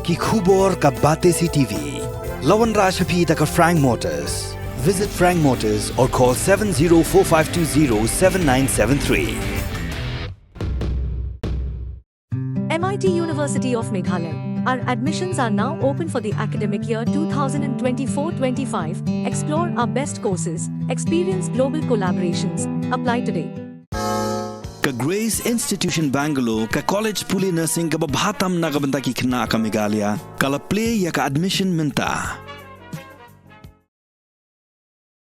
ki khubor ka Batesi TV. Lawan Rashapi taka Frank Motors. Visit Frank Motors or call 7045207973. MIT University of Meghalaya. Our admissions are now open for the academic year 2024-25. Explore our best courses, experience global collaborations. Apply today. Ka Grace Institution Bangalore ka College Plie Nursing ka babhatam na kabanta ki khna ka Meghalaya kala Plie ya ka admission minta.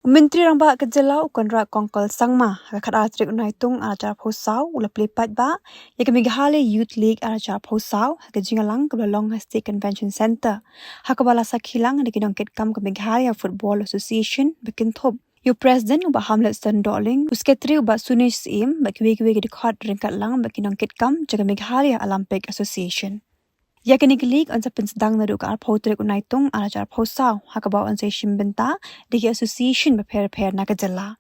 Menteri Ramba Kejela Ukonra Kongkol Sangma ka Tarik Naitung arajar phosau ula Plie Paidbah ya ka Meghalaya Youth League arajar phosau ka jingalang ka Long State Convention Center hakabala sakhilang ni kinongket kam ka Meghalaya Football Association bekinthob Your President uba Hamlet Standolling usketri uba Sunish Sim bakwe-kwe ke dikhot ringkat lang bakinongket kam jaga Meghalaya Olympic Association. Yakini League on Sdang na duka Tarik Naitung arajar phosau hakabaw on say shimbenta digi association beper na kajala.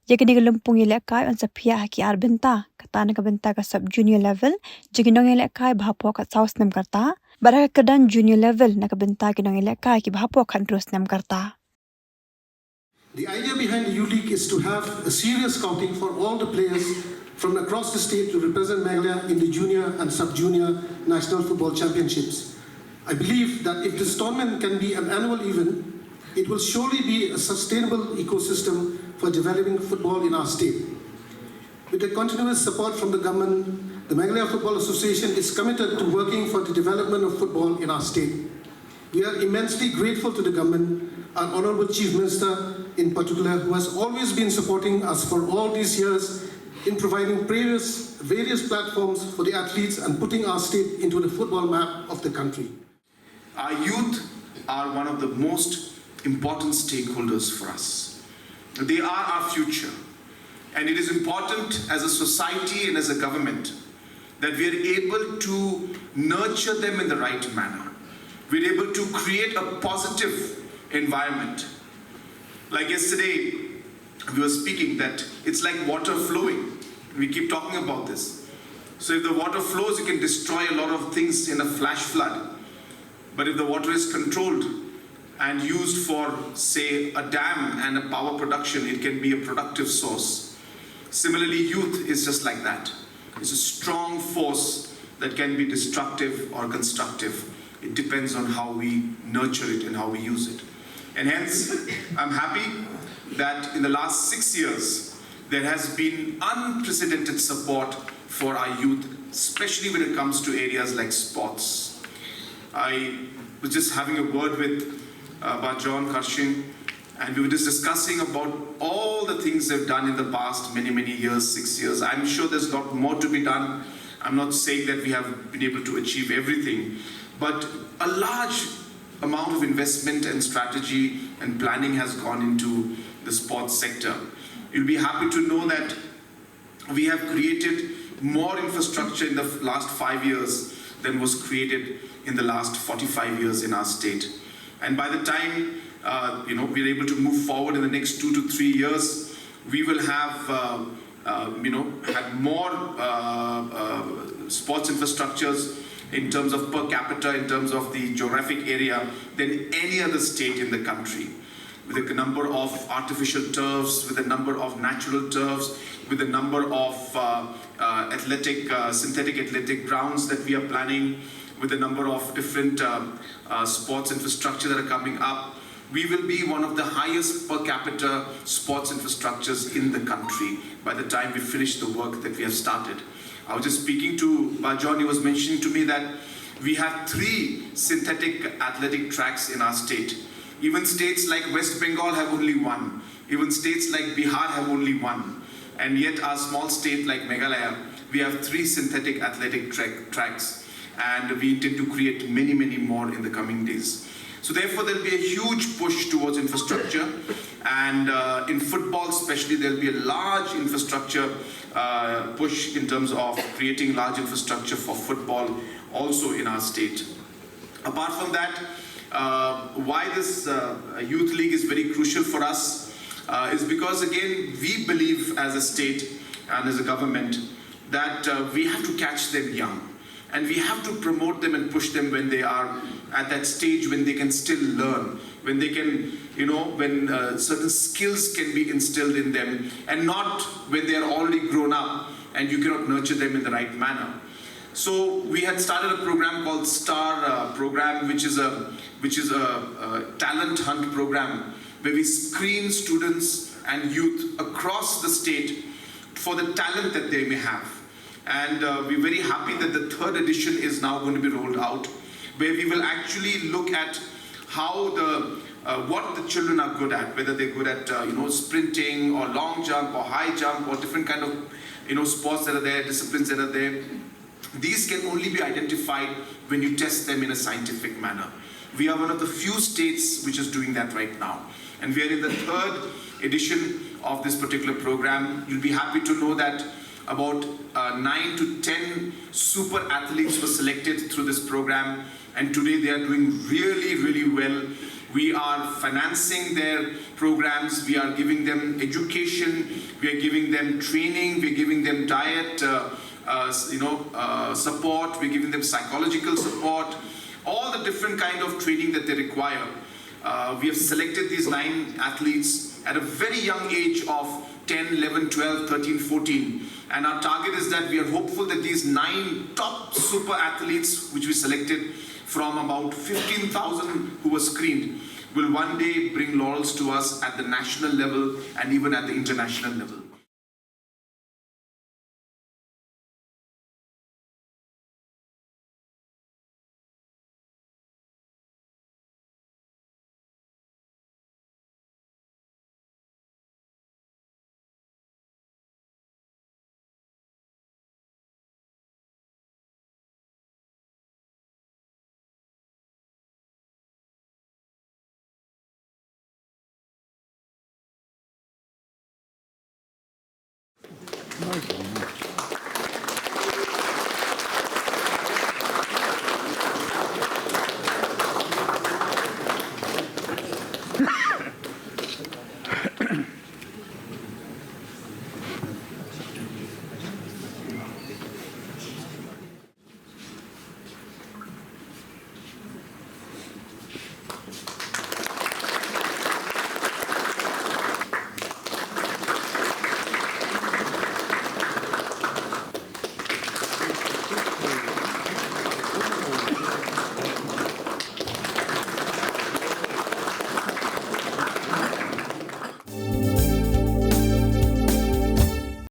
Yakini lumpung ilekai on sa pia haki arbenta kata na kabenta ka sub junior level jiginong ilekai bahapo ka South nam karta baraka kadan junior level na kabenta kinong ilekai ki bahapo kandros nam karta. The idea behind the U-League is to have a serious scouting for all the players from across the state to represent Meghalaya in the junior and sub-junior national football championships. I believe that if this tournament can be an annual event, it will surely be a sustainable ecosystem for developing football in our state. With the continuous support from the government, the Meghalaya Football Association is committed to working for the development of football in our state. We are immensely grateful to the government, our Honourable Chief Minister in particular, who has always been supporting us for all these years in providing various platforms for the athletes and putting our state into the football map of the country. Our youth are one of the most important stakeholders for us. They are our future. And it is important as a society and as a government that we are able to nurture them in the right manner. We're able to create a positive environment. Like yesterday, we were speaking that it's like water flowing. We keep talking about this. So if the water flows, you can destroy a lot of things in a flash flood. But if the water is controlled and used for, say, a dam and a power production, it can be a productive source. Similarly, youth is just like that. It's a strong force that can be destructive or constructive. It depends on how we nurture it and how we use it. And hence, I'm happy that in the last 6 years, there has been unprecedented support for our youth, especially when it comes to areas like sports. I was just having a word with John Karshin, and we were just discussing about all the things they've done in the past many years, 6 years. I'm sure there's a lot more to be done. I'm not saying that we have been able to achieve everything, but a large amount of investment and strategy and planning has gone into the sports sector. You'll be happy to know that we have created more infrastructure in the last 5 years than was created in the last 45 years in our state. And by the time we're able to move forward in the next 2 to 3 years, we will have had more sports infrastructures in terms of per capita, in terms of the geographic area, than any other state in the country. With a number of artificial turfs, with a number of natural turfs, with a number of synthetic athletic grounds that we are planning, with a number of different sports infrastructure that are coming up, we will be one of the highest per capita sports infrastructures in the country by the time we finish the work that we have started. I was just speaking to John, he was mentioning to me that we have 3 synthetic athletic tracks in our state. Even states like West Bengal have only 1. Even states like Bihar have only 1. And yet our small state like Meghalaya, we have 3 synthetic athletic tracks. And we intend to create many more in the coming days. So therefore there'll be a huge push towards infrastructure. And in football especially, there'll be a large infrastructure push in terms of creating large infrastructure for football also in our state. Apart from that, why this youth league is very crucial for us is because, again, we believe as a state and as a government that we have to catch them young, and we have to promote them and push them when they are at that stage when they can still learn, when they can, when certain skills can be instilled in them, and not when they are already grown up and you cannot nurture them in the right manner. So we had started a program called STAR program, which is a talent hunt program where we screen students and youth across the state for the talent that they may have. And we're very happy that the third edition is now going to be rolled out, where we will actually look at how what the children are good at, whether they're good at sprinting or long jump or high jump or different kind of sports that are there, disciplines that are there. These can only be identified when you test them in a scientific manner. We are one of the few states which is doing that right now. And we are in the third edition of this particular program. You'll be happy to know that about 9 to 10 super athletes were selected through this program. And today they are doing really, really well. We are financing their programs. We are giving them education. We are giving them training. We are giving them diet support. We're giving them psychological support. All the different kind of training that they require. We have selected these 9 athletes at a very young age of 10, 11, 12, 13, 14. And our target is that we are hopeful that these 9 top super athletes, which we selected from about 15,000 who were screened, will one day bring laurels to us at the national level and even at the international level. Nice one.